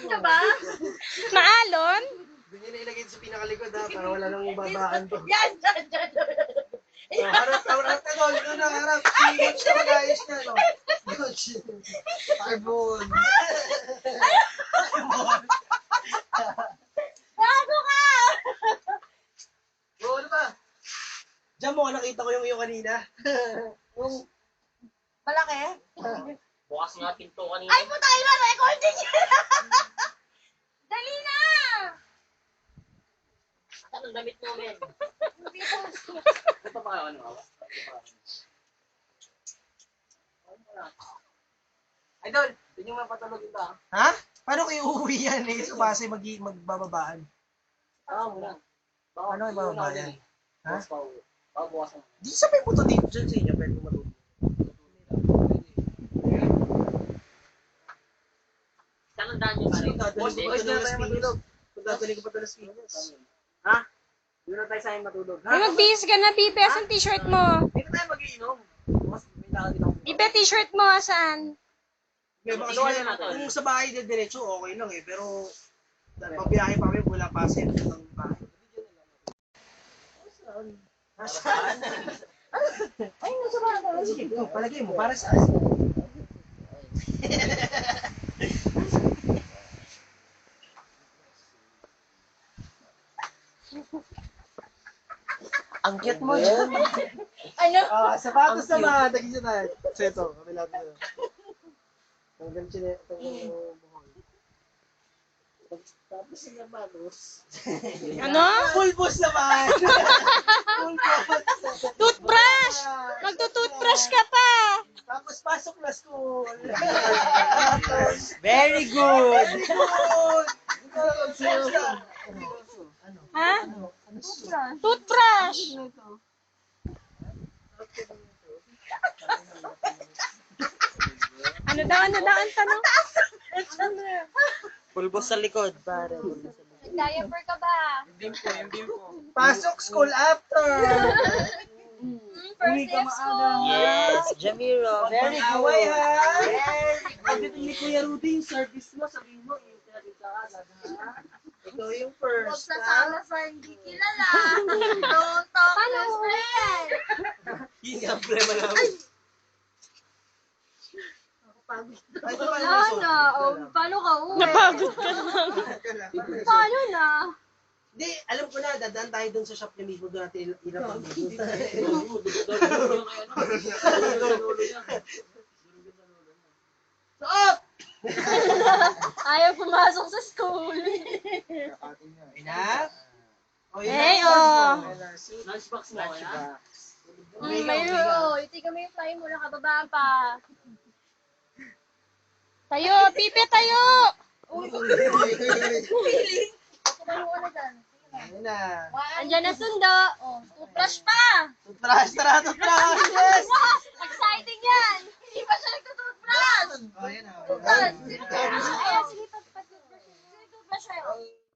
ka ba? Maalon? Doon yun ilagay sa pinakalikod ha, para wala nang babaan to. Yan, dyan. Harap ka doon, doon na, harap. Coach na mag-ayos na, no? Coach. Carbon. Bago ka! Oo, ano ba? Diyan mo, nakita ko yung iyo kanina. Yung Malaki? Bukas nga pinto kanina. Ay, puta kayo ba? Recording yun! Dali na! Saan ang damit mo, men? Ito pa kayo, ano? Idol, yun yung mapatulog ito ha? Ha? Paano kayo uuwi yan eh? Sa base magbababaan. Muna. Ano yung bababaan? Ha? Bukas na. Di sa may puto dito dyan sa inyo, pwede matulog. Saan ang daan nyo, pare? Boss na tayo matulog. Kung dadali ko pa ito na Pinas. Ha? Doon na tayo sa akin matulog. Ay, magbihis ka na, Pipe. Asan t-shirt mo? Hindi na tayo mag-iinom. Bukas may lakad ako. Pipe, t-shirt mo, asan? Okay, baka kung sa bahay diretso, okay lang eh. Pero pagbiyahe pa kami mula Pasig ng bahay. Nasaan? Ay, nasa bahay. Sige, palagay mo. Para saan? Ang cute mo dyan. Ano? Sapatos naman. Tagin siya tayo. So ito, kami lahat na. Tanggal siya buhol. Tapos yung sapatos. Ano? Full boss naman! Full boss! Toothbrush! Magto-toothbrush ka pa! Tapos pasok na school. Very good! Very good! Ha? Toothbrush! Ano daw, ang tanong? Pulbos sa likod, pare. Diaper ka ba? Pasok school after! First day of school. Yes, Jamiro. Very good! Pagdating ni Kuya Rudy, yung service mo, sabihin mo, i-interview ka agad, ha? Ikaw yung Huwag first, ha? sasama sa hindi kilala. Don't talk to friend. Yun nga, problema namin. Ay, ito pala Wala yung suot. na. Oh, paano ka uwi? Napagod ka na. Paano na? Hindi, alam ko na, dadaan tayo dun sa shop niya mismo, doon natin ilapag. Suot! Ayaw pumasok sa school. Enough? Hey, oh. Lunchbox mo, ya? Mayroon. Iti kami yung fly mo, nakababaan pa. Tayo, Pipe, tayo! Kumano ka na dyan. Ayun na. Andyan na sundo. Oh, toothbrush pa. Toothbrush, tara, toothbrush! Yes! Exciting yan. Hindi pa siya nagtutoothbrush. Oh, yun na. Toothbrush. Ayan,